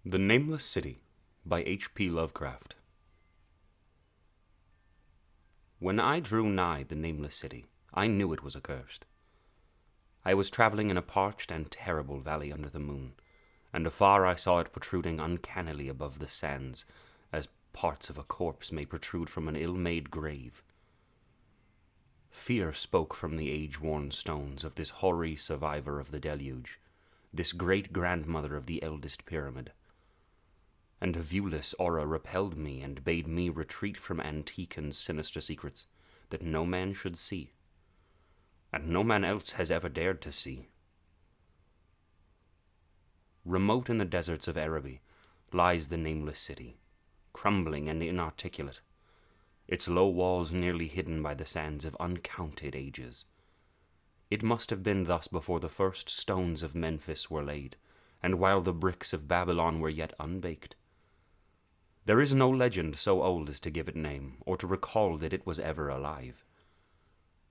The Nameless City by H.P. Lovecraft. When I drew nigh the Nameless City, I knew it was accursed. I was traveling in a parched and terrible valley under the moon, and afar I saw it protruding uncannily above the sands, as parts of a corpse may protrude from an ill-made grave. Fear spoke from the age-worn stones of this hoary survivor of the deluge, this great-grandmother of the eldest pyramid. And a viewless aura repelled me and bade me retreat from antique and sinister secrets that no man should see, and no man else has ever dared to see. Remote in the deserts of Araby lies the Nameless City, crumbling and inarticulate, its low walls nearly hidden by the sands of uncounted ages. It must have been thus before the first stones of Memphis were laid, and while the bricks of Babylon were yet unbaked. There is no legend so old as to give it name, or to recall that it was ever alive.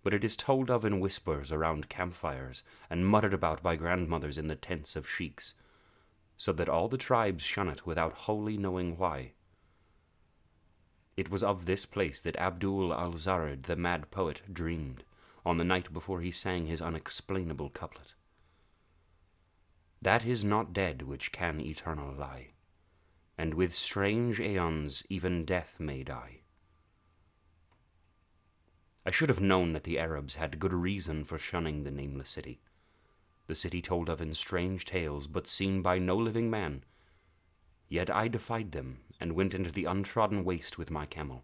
But it is told of in whispers around campfires, and muttered about by grandmothers in the tents of sheiks, so that all the tribes shun it without wholly knowing why. It was of this place that Abdul al-Zarid, the mad poet, dreamed, on the night before he sang his unexplainable couplet. That is not dead which can eternal lie, and with strange aeons even death may die. I should have known that the Arabs had good reason for shunning the Nameless City, the city told of in strange tales but seen by no living man. Yet I defied them, and went into the untrodden waste with my camel.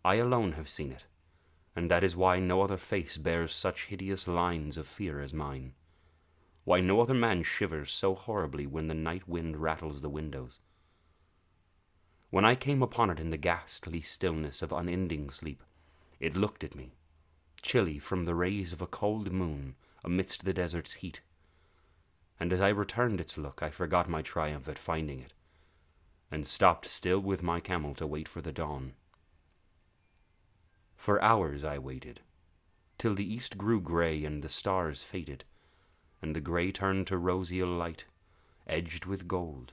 I alone have seen it, and that is why no other face bears such hideous lines of fear as mine, why no other man shivers so horribly when the night wind rattles the windows. When I came upon it in the ghastly stillness of unending sleep, it looked at me, chilly from the rays of a cold moon amidst the desert's heat, and as I returned its look I forgot my triumph at finding it, and stopped still with my camel to wait for the dawn. For hours I waited, till the east grew gray and the stars faded, and the gray turned to roseal light, edged with gold.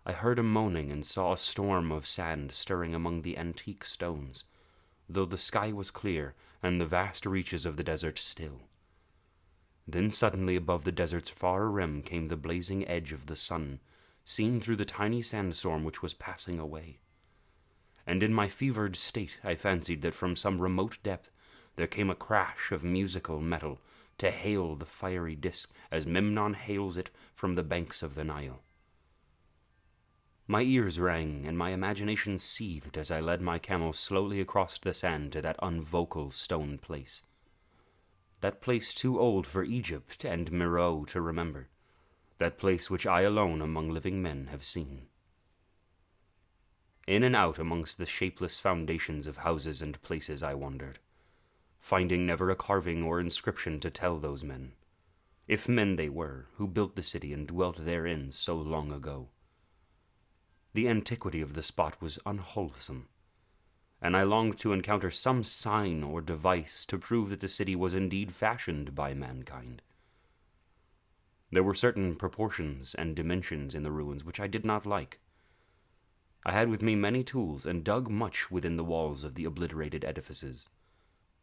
I heard a moaning and saw a storm of sand stirring among the antique stones, though the sky was clear and the vast reaches of the desert still. Then suddenly above the desert's far rim came the blazing edge of the sun, seen through the tiny sandstorm which was passing away. And in my fevered state I fancied that from some remote depth there came a crash of musical metal to hail the fiery disk as Memnon hails it from the banks of the Nile. My ears rang, and my imagination seethed as I led my camel slowly across the sand to that unvocal stone place. That place too old for Egypt and Meroe to remember. That place which I alone among living men have seen. In and out amongst the shapeless foundations of houses and places I wandered, finding never a carving or inscription to tell those men, if men they were, who built the city and dwelt therein so long ago. The antiquity of the spot was unwholesome, and I longed to encounter some sign or device to prove that the city was indeed fashioned by mankind. There were certain proportions and dimensions in the ruins which I did not like. I had with me many tools and dug much within the walls of the obliterated edifices,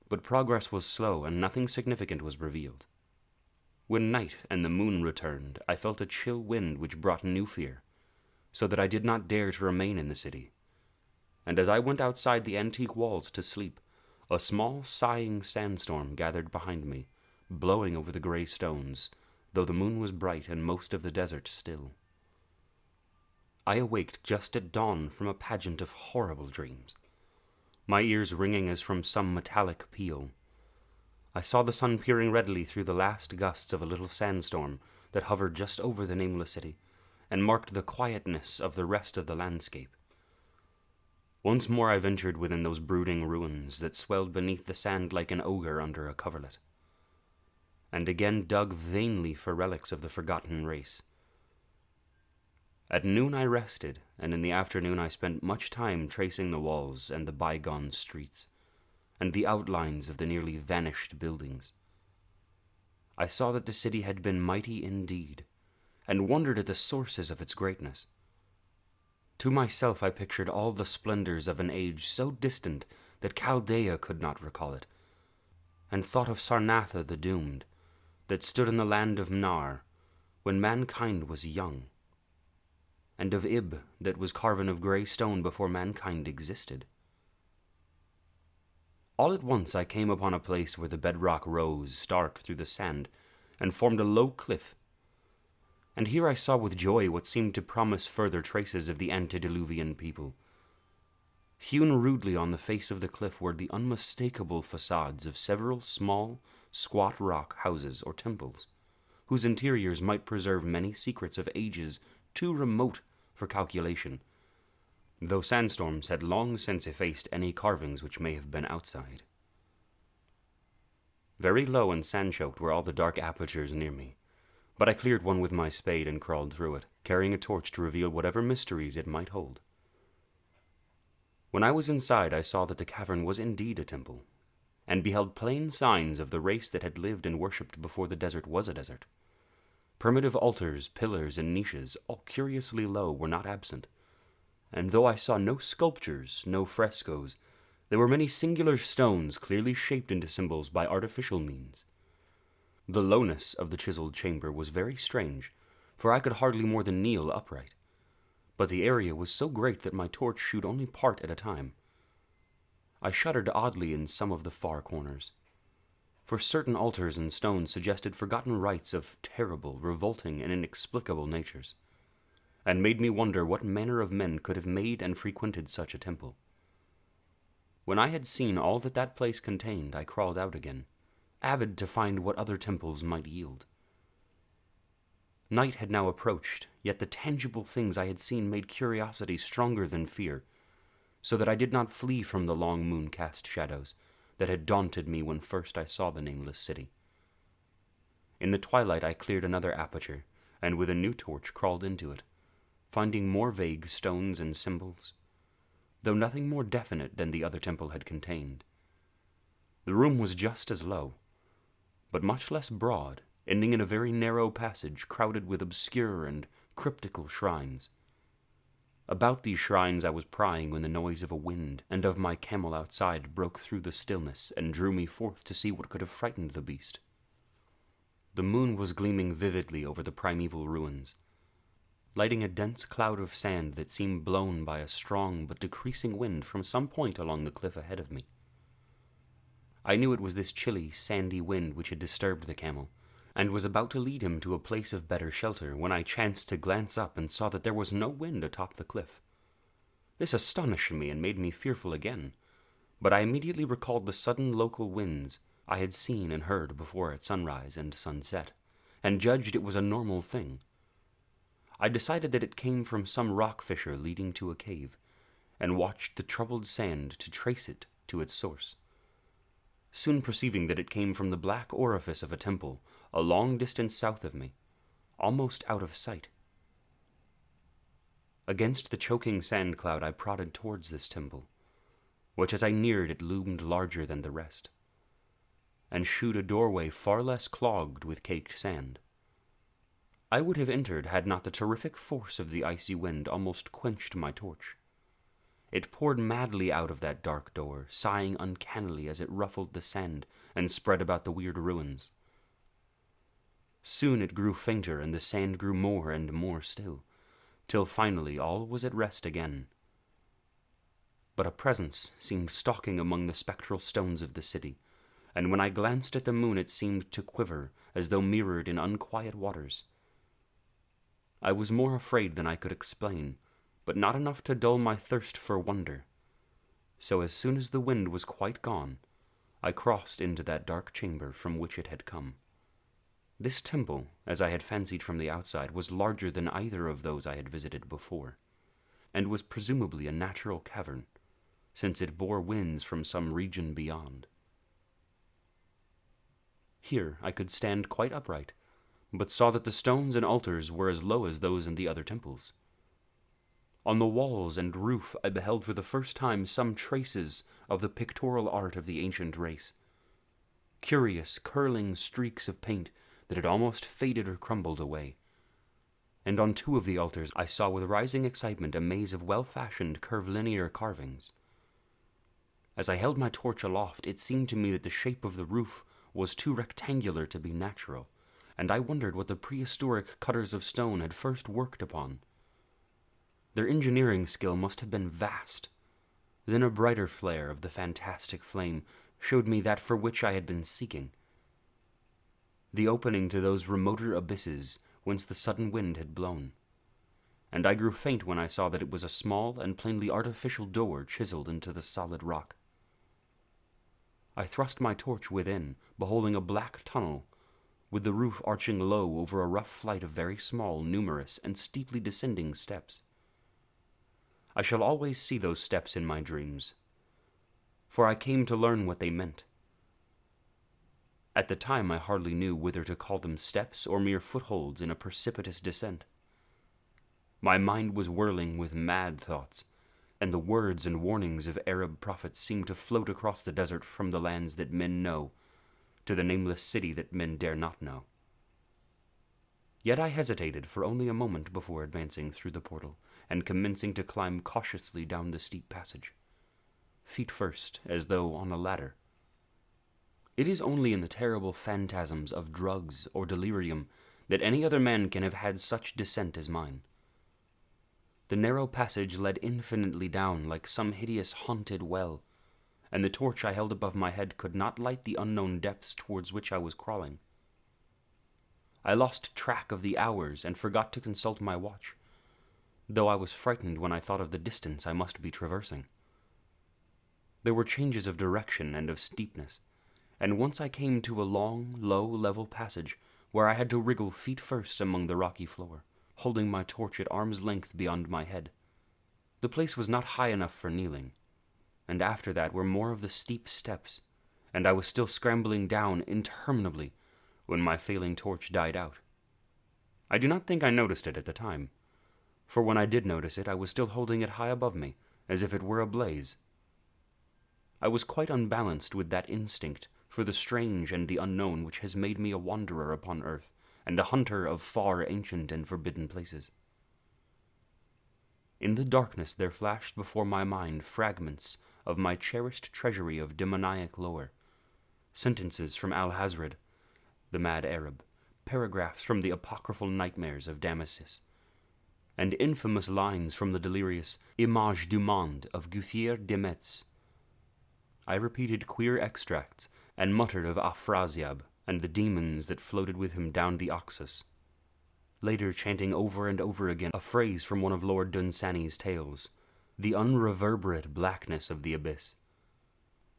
but progress was slow and nothing significant was revealed. When night and the moon returned, I felt a chill wind which brought new fear, so that I did not dare to remain in the city. And as I went outside the antique walls to sleep, a small sighing sandstorm gathered behind me, blowing over the gray stones, though the moon was bright and most of the desert still. I awaked just at dawn from a pageant of horrible dreams, my ears ringing as from some metallic peal. I saw the sun peering redly through the last gusts of a little sandstorm that hovered just over the Nameless City, and marked the quietness of the rest of the landscape. Once more I ventured within those brooding ruins that swelled beneath the sand like an ogre under a coverlet, and again dug vainly for relics of the forgotten race. At noon I rested, and in the afternoon I spent much time tracing the walls and the bygone streets, and the outlines of the nearly vanished buildings. I saw that the city had been mighty indeed, and wondered at the sources of its greatness. To myself I pictured all the splendors of an age so distant that Chaldea could not recall it, and thought of Sarnatha the Doomed, that stood in the land of Mnar, when mankind was young, and of Ib, that was carven of grey stone before mankind existed. All at once I came upon a place where the bedrock rose stark through the sand, and formed a low cliff, and here I saw with joy what seemed to promise further traces of the antediluvian people. Hewn rudely on the face of the cliff were the unmistakable facades of several small, squat rock houses or temples, whose interiors might preserve many secrets of ages too remote for calculation, though sandstorms had long since effaced any carvings which may have been outside. Very low and sand-choked were all the dark apertures near me, but I cleared one with my spade and crawled through it, carrying a torch to reveal whatever mysteries it might hold. When I was inside, I saw that the cavern was indeed a temple, and beheld plain signs of the race that had lived and worshipped before the desert was a desert. Primitive altars, pillars, and niches, all curiously low, were not absent, and though I saw no sculptures, no frescoes, there were many singular stones clearly shaped into symbols by artificial means. The lowness of the chiseled chamber was very strange, for I could hardly more than kneel upright, but the area was so great that my torch shewed only part at a time. I shuddered oddly in some of the far corners, for certain altars and stones suggested forgotten rites of terrible, revolting, and inexplicable natures, and made me wonder what manner of men could have made and frequented such a temple. When I had seen all that that place contained, I crawled out again, avid to find what other temples might yield. Night had now approached, yet the tangible things I had seen made curiosity stronger than fear, so that I did not flee from the long moon-cast shadows that had daunted me when first I saw the nameless city. In the twilight I cleared another aperture, and with a new torch crawled into it, finding more vague stones and symbols, though nothing more definite than the other temple had contained. The room was just as low, but much less broad, ending in a very narrow passage crowded with obscure and cryptical shrines. About these shrines I was prying when the noise of a wind and of my camel outside broke through the stillness and drew me forth to see what could have frightened the beast. The moon was gleaming vividly over the primeval ruins, lighting a dense cloud of sand that seemed blown by a strong but decreasing wind from some point along the cliff ahead of me. I knew it was this chilly, sandy wind which had disturbed the camel, and was about to lead him to a place of better shelter when I chanced to glance up and saw that there was no wind atop the cliff. This astonished me and made me fearful again, but I immediately recalled the sudden local winds I had seen and heard before at sunrise and sunset, and judged it was a normal thing. I decided that it came from some rock fissure leading to a cave, and watched the troubled sand to trace it to its source, soon perceiving that it came from the black orifice of a temple a long distance south of me, almost out of sight. Against the choking sand cloud I prodded towards this temple, which as I neared it loomed larger than the rest, and shewed a doorway far less clogged with caked sand. I would have entered had not the terrific force of the icy wind almost quenched my torch. It poured madly out of that dark door, sighing uncannily as it ruffled the sand and spread about the weird ruins. Soon it grew fainter, and the sand grew more and more still, till finally all was at rest again. But a presence seemed stalking among the spectral stones of the city, and when I glanced at the moon it seemed to quiver as though mirrored in unquiet waters. I was more afraid than I could explain, but not enough to dull my thirst for wonder. So as soon as the wind was quite gone, I crossed into that dark chamber from which it had come. This temple, as I had fancied from the outside, was larger than either of those I had visited before, and was presumably a natural cavern, since it bore winds from some region beyond. Here I could stand quite upright, but saw that the stones and altars were as low as those in the other temples. On the walls and roof I beheld for the first time some traces of the pictorial art of the ancient race, curious curling streaks of paint that had almost faded or crumbled away, and on 2 of the altars I saw with rising excitement a maze of well-fashioned curvilinear carvings. As I held my torch aloft, it seemed to me that the shape of the roof was too rectangular to be natural, and I wondered what the prehistoric cutters of stone had first worked upon. Their engineering skill must have been vast. Then a brighter flare of the fantastic flame showed me that for which I had been seeking. The opening to those remoter abysses whence the sudden wind had blown. And I grew faint when I saw that it was a small and plainly artificial door chiseled into the solid rock. I thrust my torch within, beholding a black tunnel, with the roof arching low over a rough flight of very small, numerous, and steeply descending steps. I shall always see those steps in my dreams, for I came to learn what they meant. At the time I hardly knew whether to call them steps or mere footholds in a precipitous descent. My mind was whirling with mad thoughts, and the words and warnings of Arab prophets seemed to float across the desert from the lands that men know to the nameless city that men dare not know. Yet I hesitated for only a moment before advancing through the portal and commencing to climb cautiously down the steep passage, feet first, as though on a ladder. It is only in the terrible phantasms of drugs or delirium that any other man can have had such descent as mine. The narrow passage led infinitely down like some hideous haunted well, and the torch I held above my head could not light the unknown depths towards which I was crawling. I lost track of the hours and forgot to consult my watch, though I was frightened when I thought of the distance I must be traversing. There were changes of direction and of steepness, and once I came to a long, low, level passage where I had to wriggle feet first among the rocky floor, holding my torch at arm's length beyond my head. The place was not high enough for kneeling, and after that were more of the steep steps, and I was still scrambling down interminably when my failing torch died out. I do not think I noticed it at the time, for when I did notice it, I was still holding it high above me, as if it were ablaze. I was quite unbalanced with that instinct for the strange and the unknown which has made me a wanderer upon earth, and a hunter of far ancient and forbidden places. In the darkness there flashed before my mind fragments of my cherished treasury of demoniac lore, sentences from Al-Hazred, the mad Arab, paragraphs from the apocryphal nightmares of Damascus, and infamous lines from the delirious Image du Monde of Gouthier de Metz. I repeated queer extracts and muttered of Afrasiab and the demons that floated with him down the Oxus, later chanting over and over again a phrase from one of Lord Dunsany's tales, the unreverberate blackness of the abyss.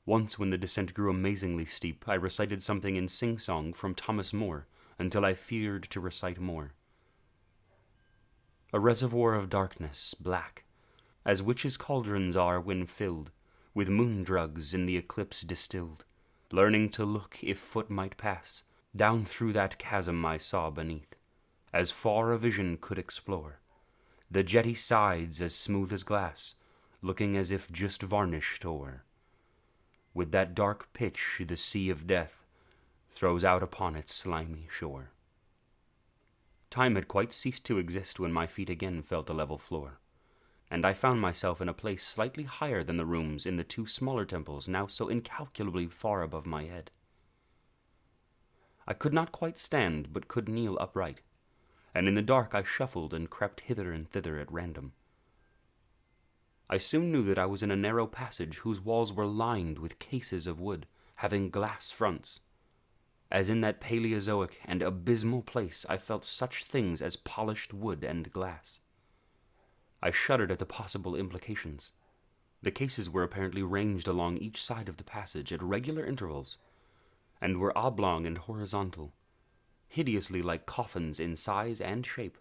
Once, when the descent grew amazingly steep, I recited something in sing-song from Thomas Moore until I feared to recite more. A reservoir of darkness, black, as witches' cauldrons are when filled, with moon drugs in the eclipse distilled, learning to look if foot might pass, down through that chasm I saw beneath, as far a vision could explore, the jetty sides as smooth as glass, looking as if just varnished o'er. With that dark pitch the sea of death throws out upon its slimy shore. Time had quite ceased to exist when my feet again felt the level floor, and I found myself in a place slightly higher than the rooms in the 2 smaller temples now so incalculably far above my head. I could not quite stand, but could kneel upright, and in the dark I shuffled and crept hither and thither at random. I soon knew that I was in a narrow passage whose walls were lined with cases of wood, having glass fronts. As in that Paleozoic and abysmal place I felt such things as polished wood and glass. I shuddered at the possible implications. The cases were apparently ranged along each side of the passage at regular intervals, and were oblong and horizontal, hideously like coffins in size and shape.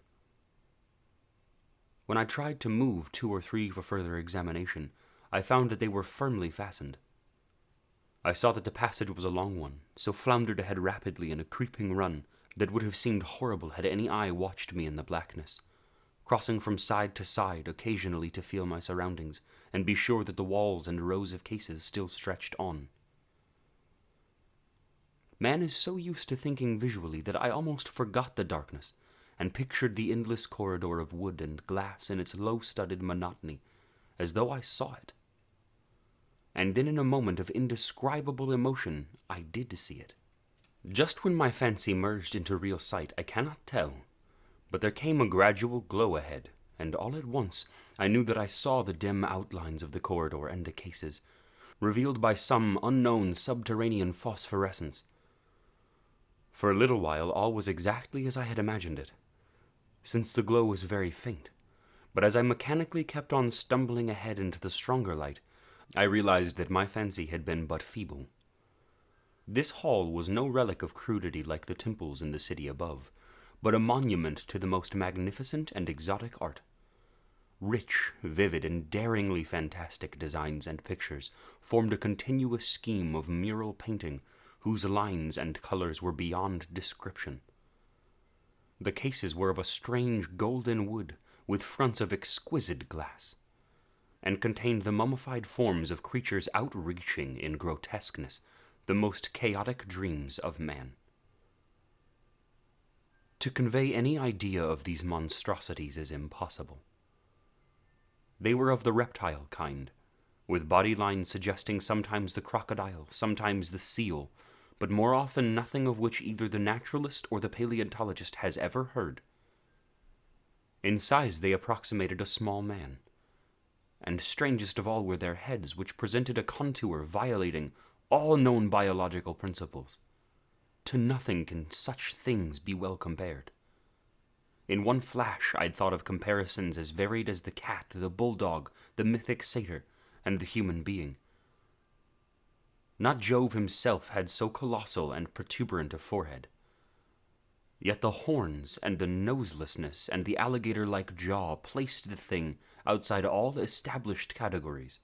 When I tried to move 2 or 3 for further examination, I found that they were firmly fastened. I saw that the passage was a long one, so floundered ahead rapidly in a creeping run that would have seemed horrible had any eye watched me in the blackness, crossing from side to side occasionally to feel my surroundings and be sure that the walls and rows of cases still stretched on. Man is so used to thinking visually that I almost forgot the darkness, and pictured the endless corridor of wood and glass in its low-studded monotony, as though I saw it. And then in a moment of indescribable emotion, I did see it. Just when my fancy merged into real sight, I cannot tell, but there came a gradual glow ahead, and all at once I knew that I saw the dim outlines of the corridor and the cases, revealed by some unknown subterranean phosphorescence. For a little while all was exactly as I had imagined it, since the glow was very faint, but as I mechanically kept on stumbling ahead into the stronger light, I realized that my fancy had been but feeble. This hall was no relic of crudity like the temples in the city above, but a monument to the most magnificent and exotic art. Rich, vivid, and daringly fantastic designs and pictures formed a continuous scheme of mural painting whose lines and colors were beyond description. The cases were of a strange golden wood with fronts of exquisite glass, and contained the mummified forms of creatures outreaching in grotesqueness the most chaotic dreams of man. To convey any idea of these monstrosities is impossible. They were of the reptile kind, with body lines suggesting sometimes the crocodile, sometimes the seal, but more often nothing of which either the naturalist or the paleontologist has ever heard. In size they approximated a small man, and strangest of all were their heads, which presented a contour violating all known biological principles. To nothing can such things be well compared. In one flash I'd thought of comparisons as varied as the cat, the bulldog, the mythic satyr, and the human being. Not Jove himself had so colossal and protuberant a forehead. Yet the horns and the noselessness and the alligator-like jaw placed the thing outside all established categories.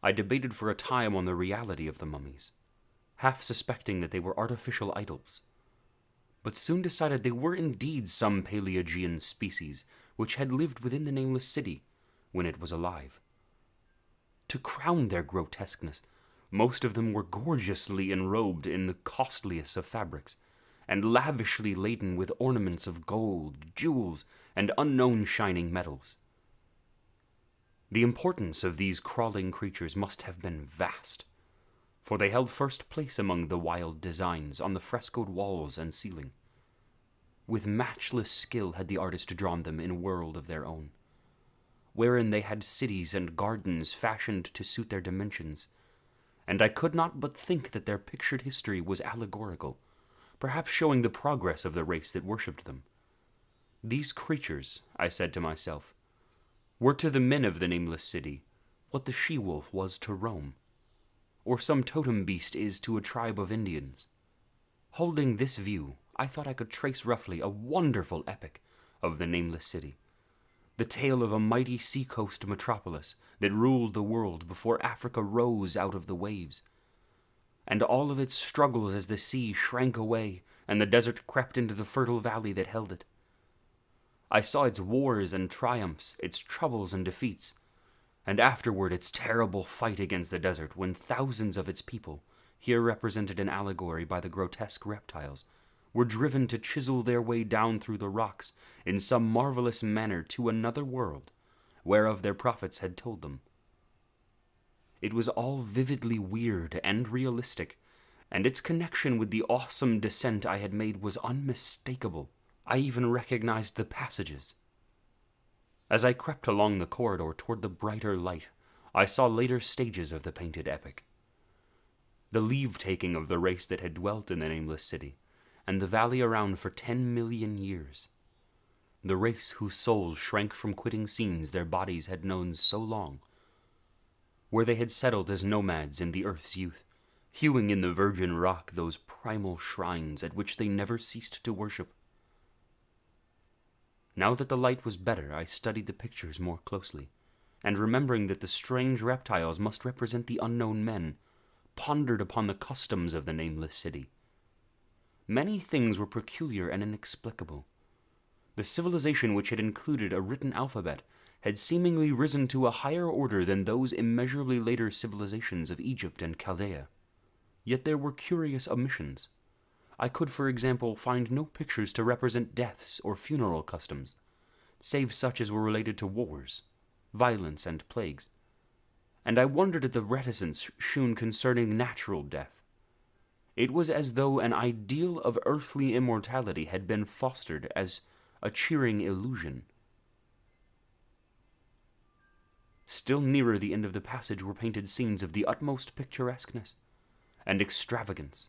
I debated for a time on the reality of the mummies, half suspecting that they were artificial idols, but soon decided they were indeed some Paleogean species which had lived within the Nameless City when it was alive. To crown their grotesqueness, most of them were gorgeously enrobed in the costliest of fabrics, and lavishly laden with ornaments of gold, jewels, and unknown shining metals. The importance of these crawling creatures must have been vast, for they held first place among the wild designs on the frescoed walls and ceiling. With matchless skill had the artist drawn them in a world of their own, wherein they had cities and gardens fashioned to suit their dimensions, and I could not but think that their pictured history was allegorical, perhaps showing the progress of the race that worshipped them. These creatures, I said to myself, were to the men of the Nameless City what the she-wolf was to Rome, or some totem beast is to a tribe of Indians. Holding this view, I thought I could trace roughly a wonderful epic of the Nameless City, the tale of a mighty seacoast metropolis that ruled the world before Africa rose out of the waves, and all of its struggles as the sea shrank away and the desert crept into the fertile valley that held it. I saw its wars and triumphs, its troubles and defeats, and afterward its terrible fight against the desert when thousands of its people, here represented in allegory by the grotesque reptiles, were driven to chisel their way down through the rocks in some marvelous manner to another world, whereof their prophets had told them. It was all vividly weird and realistic, and its connection with the awesome descent I had made was unmistakable. I even recognized the passages. As I crept along the corridor toward the brighter light, I saw later stages of the painted epic. The leave-taking of the race that had dwelt in the Nameless City, and the valley around for 10 million years. The race whose souls shrank from quitting scenes their bodies had known so long, where they had settled as nomads in the earth's youth, hewing in the virgin rock those primal shrines at which they never ceased to worship. Now that the light was better, I studied the pictures more closely, and remembering that the strange reptiles must represent the unknown men, pondered upon the customs of the Nameless City. Many things were peculiar and inexplicable. The civilization which had included a written alphabet had seemingly risen to a higher order than those immeasurably later civilizations of Egypt and Chaldea. Yet there were curious omissions. I could, for example, find no pictures to represent deaths or funeral customs, save such as were related to wars, violence, and plagues. And I wondered at the reticence shewn concerning natural death. It was as though an ideal of earthly immortality had been fostered as a cheering illusion. Still nearer the end of the passage were painted scenes of the utmost picturesqueness and extravagance.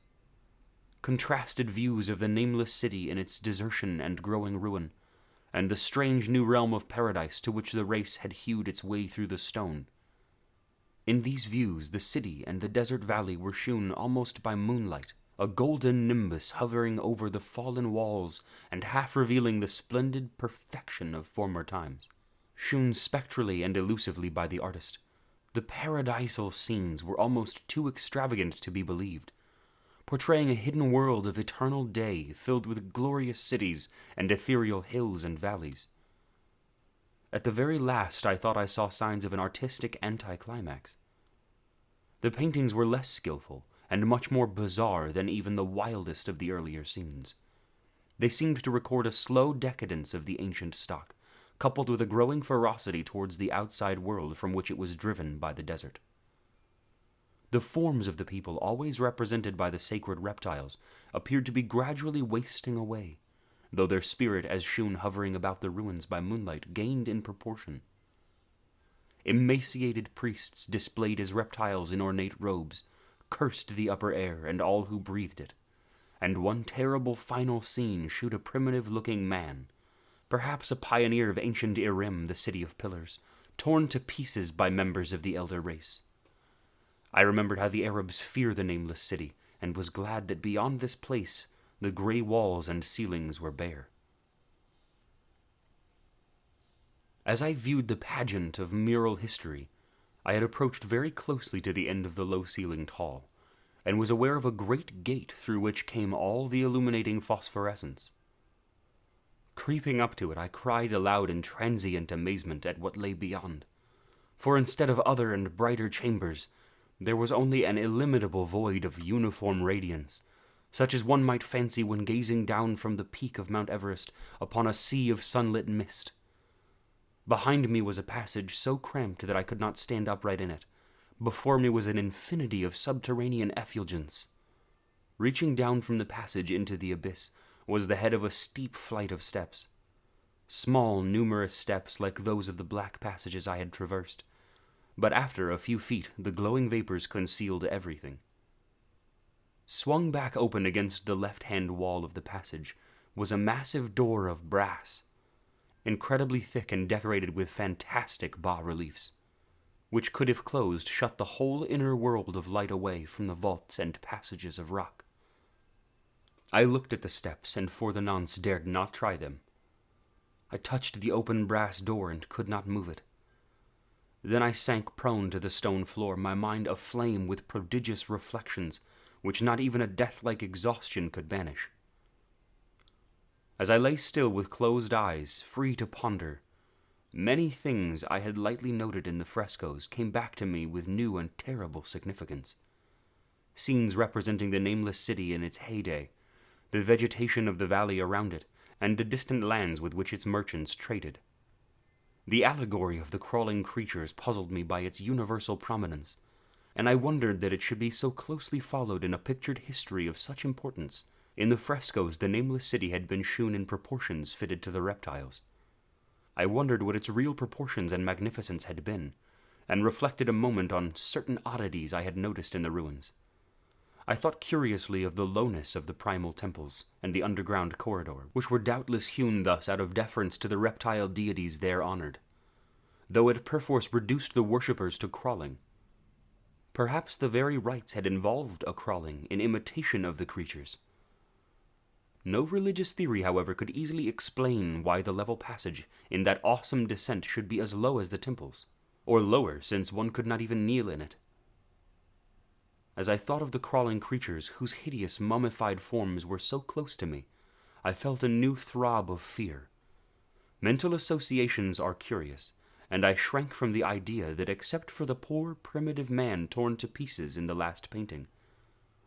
Contrasted views of the nameless city in its desertion and growing ruin, and the strange new realm of paradise to which the race had hewed its way through the stone. In these views, the city and the desert valley were shewn almost by moonlight, a golden nimbus hovering over the fallen walls and half revealing the splendid perfection of former times. Shewn spectrally and elusively by the artist, the paradisal scenes were almost too extravagant to be believed, portraying a hidden world of eternal day filled with glorious cities and ethereal hills and valleys. At the very last, I thought I saw signs of an artistic anticlimax. The paintings were less skillful and much more bizarre than even the wildest of the earlier scenes. They seemed to record a slow decadence of the ancient stock, coupled with a growing ferocity towards the outside world from which it was driven by the desert. The forms of the people, always represented by the sacred reptiles, appeared to be gradually wasting away, though their spirit, as shewn hovering about the ruins by moonlight, gained in proportion. Emaciated priests, displayed as reptiles in ornate robes, cursed the upper air and all who breathed it, and one terrible final scene shewed a primitive-looking man, perhaps a pioneer of ancient Irim, the city of pillars, torn to pieces by members of the elder race. I remembered how the Arabs fear the nameless city, and was glad that beyond this place the grey walls and ceilings were bare. As I viewed the pageant of mural history, I had approached very closely to the end of the low-ceilinged hall, and was aware of a great gate through which came all the illuminating phosphorescence. Creeping up to it, I cried aloud in transient amazement at what lay beyond, for instead of other and brighter chambers, there was only an illimitable void of uniform radiance, such as one might fancy when gazing down from the peak of Mount Everest upon a sea of sunlit mist. Behind me was a passage so cramped that I could not stand upright in it. Before me was an infinity of subterranean effulgence. Reaching down from the passage into the abyss was the head of a steep flight of steps. Small, numerous steps like those of the black passages I had traversed, but after a few feet the glowing vapors concealed everything. Swung back open against the left-hand wall of the passage was a massive door of brass, incredibly thick and decorated with fantastic bas-reliefs, which could, if closed, shut the whole inner world of light away from the vaults and passages of rock. I looked at the steps, and for the nonce dared not try them. I touched the open brass door and could not move it. Then I sank prone to the stone floor, my mind aflame with prodigious reflections which not even a death-like exhaustion could banish. As I lay still with closed eyes, free to ponder, many things I had lightly noted in the frescoes came back to me with new and terrible significance. Scenes representing the nameless city in its heyday, the vegetation of the valley around it, and the distant lands with which its merchants traded. The allegory of the crawling creatures puzzled me by its universal prominence, and I wondered that it should be so closely followed in a pictured history of such importance. In the frescoes, the nameless city had been shewn in proportions fitted to the reptiles. I wondered what its real proportions and magnificence had been, and reflected a moment on certain oddities I had noticed in the ruins. I thought curiously of the lowness of the primal temples and the underground corridor, which were doubtless hewn thus out of deference to the reptile deities there honored, though it perforce reduced the worshippers to crawling. Perhaps the very rites had involved a crawling in imitation of the creatures. No religious theory, however, could easily explain why the level passage in that awesome descent should be as low as the temples, or lower, since one could not even kneel in it. As I thought of the crawling creatures whose hideous mummified forms were so close to me, I felt a new throb of fear. Mental associations are curious, and I shrank from the idea that except for the poor primitive man torn to pieces in the last painting,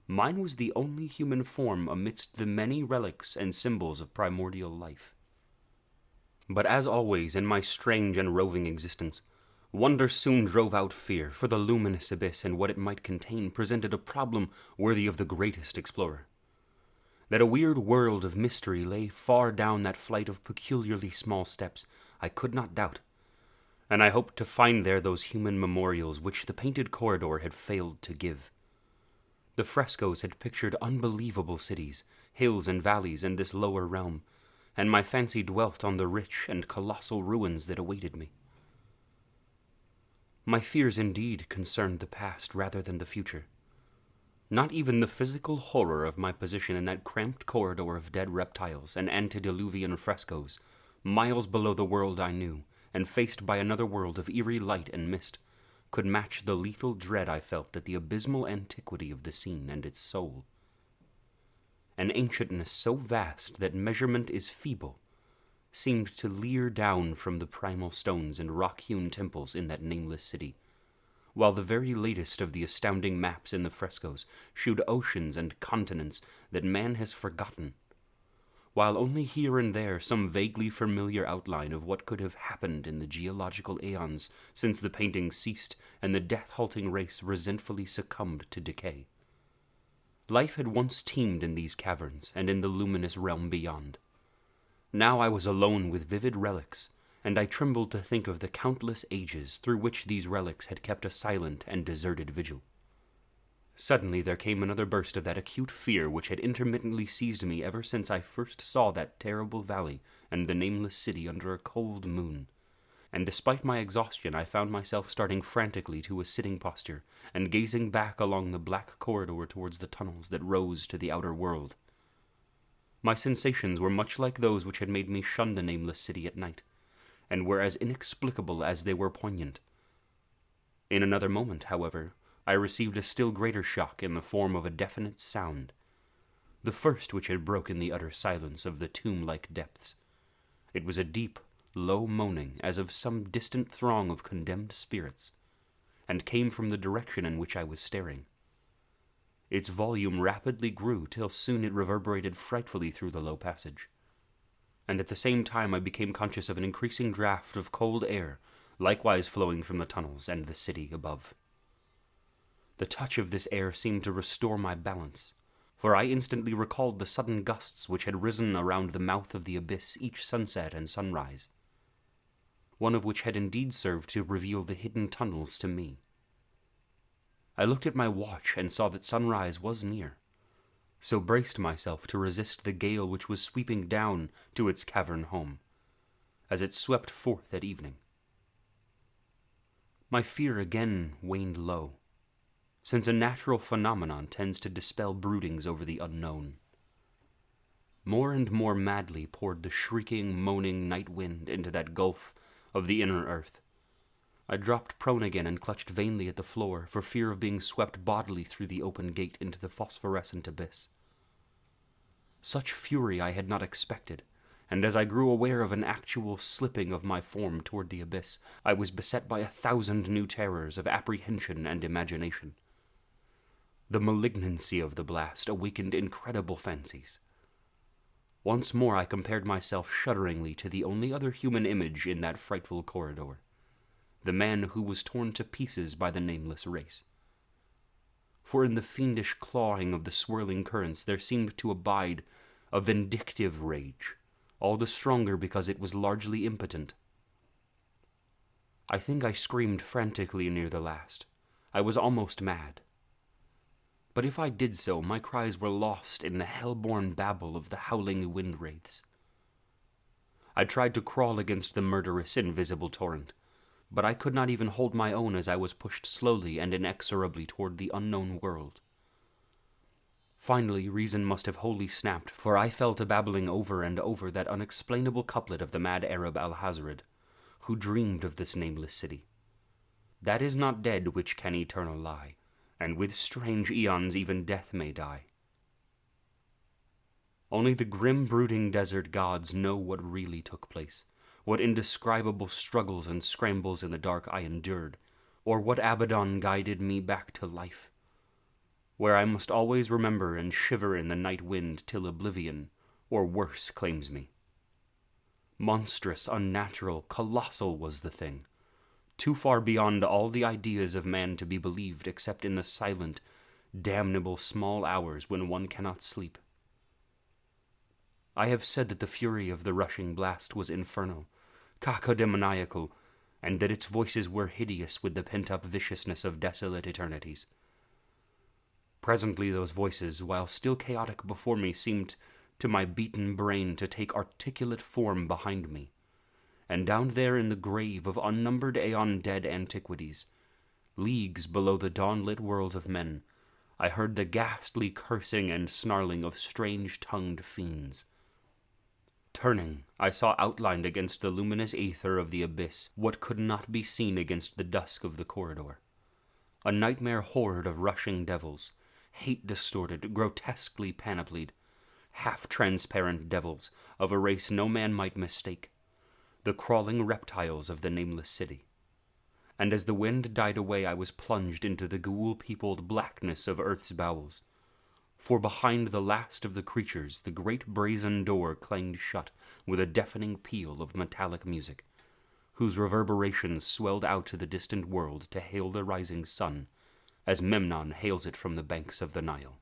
mine was the only human form amidst the many relics and symbols of primordial life. But as always in my strange and roving existence, wonder soon drove out fear, for the luminous abyss and what it might contain presented a problem worthy of the greatest explorer. That a weird world of mystery lay far down that flight of peculiarly small steps, I could not doubt, and I hoped to find there those human memorials which the painted corridor had failed to give. The frescoes had pictured unbelievable cities, hills and valleys in this lower realm, and my fancy dwelt on the rich and colossal ruins that awaited me. My fears indeed concerned the past rather than the future. Not even the physical horror of my position in that cramped corridor of dead reptiles and antediluvian frescoes, miles below the world I knew, and faced by another world of eerie light and mist, could match the lethal dread I felt at the abysmal antiquity of the scene and its soul. An ancientness so vast that measurement is feeble seemed to leer down from the primal stones and rock-hewn temples in that nameless city, while the very latest of the astounding maps in the frescoes shewed oceans and continents that man has forgotten, while only here and there some vaguely familiar outline of what could have happened in the geological aeons since the painting ceased and the death-halting race resentfully succumbed to decay. Life had once teemed in these caverns and in the luminous realm beyond. Now I was alone with vivid relics, and I trembled to think of the countless ages through which these relics had kept a silent and deserted vigil. Suddenly there came another burst of that acute fear which had intermittently seized me ever since I first saw that terrible valley and the nameless city under a cold moon, and despite my exhaustion I found myself starting frantically to a sitting posture and gazing back along the black corridor towards the tunnels that rose to the outer world. My sensations were much like those which had made me shun the nameless city at night, and were as inexplicable as they were poignant. In another moment, however, I received a still greater shock in the form of a definite sound, the first which had broken the utter silence of the tomb-like depths. It was a deep, low moaning as of some distant throng of condemned spirits, and came from the direction in which I was staring. Its volume rapidly grew till soon it reverberated frightfully through the low passage, and at the same time I became conscious of an increasing draught of cold air, likewise flowing from the tunnels and the city above. The touch of this air seemed to restore my balance, for I instantly recalled the sudden gusts which had risen around the mouth of the abyss each sunset and sunrise, one of which had indeed served to reveal the hidden tunnels to me. I looked at my watch and saw that sunrise was near, so braced myself to resist the gale which was sweeping down to its cavern home, as it swept forth at evening. My fear again waned low, since a natural phenomenon tends to dispel broodings over the unknown. More and more madly poured the shrieking, moaning night wind into that gulf of the inner earth. I dropped prone again and clutched vainly at the floor for fear of being swept bodily through the open gate into the phosphorescent abyss. Such fury I had not expected, and as I grew aware of an actual slipping of my form toward the abyss, I was beset by 1,000 new terrors of apprehension and imagination. The malignancy of the blast awakened incredible fancies. Once more I compared myself shudderingly to the only other human image in that frightful corridor, the man who was torn to pieces by the nameless race. For in the fiendish clawing of the swirling currents there seemed to abide a vindictive rage, all the stronger because it was largely impotent. I think I screamed frantically near the last. I was almost mad. But if I did so, my cries were lost in the hell-born babble of the howling wind wraiths. I tried to crawl against the murderous invisible torrent, but I could not even hold my own as I was pushed slowly and inexorably toward the unknown world. Finally, reason must have wholly snapped, for I fell to babbling over and over that unexplainable couplet of the mad Arab Alhazred, who dreamed of this nameless city. That is not dead which can eternal lie, and with strange eons even death may die. Only the grim brooding desert gods know what really took place, what indescribable struggles and scrambles in the dark I endured, or what Abaddon guided me back to life. where I must always remember and shiver in the night wind till oblivion, or worse, claims me. Monstrous, unnatural, colossal was the thing, too far beyond all the ideas of man to be believed except in the silent, damnable small hours when one cannot sleep. I have said that the fury of the rushing blast was infernal, cacodemoniacal, and that its voices were hideous with the pent-up viciousness of desolate eternities. Presently those voices, while still chaotic before me, seemed to my beaten brain to take articulate form behind me, and down there in the grave of unnumbered aeon-dead antiquities, leagues below the dawn-lit world of men, I heard the ghastly cursing and snarling of strange-tongued fiends. Turning, I saw outlined against the luminous aether of the abyss what could not be seen against the dusk of the corridor. A nightmare horde of rushing devils, hate-distorted, grotesquely panoplied, half-transparent devils of a race no man might mistake, the crawling reptiles of the Nameless city. And as the wind died away, I was plunged into the ghoul-peopled blackness of earth's bowels. For behind the last of the creatures, the great brazen door clanged shut with a deafening peal of metallic music, whose reverberations swelled out to the distant world to hail the rising sun, as Memnon hails it from the banks of the Nile.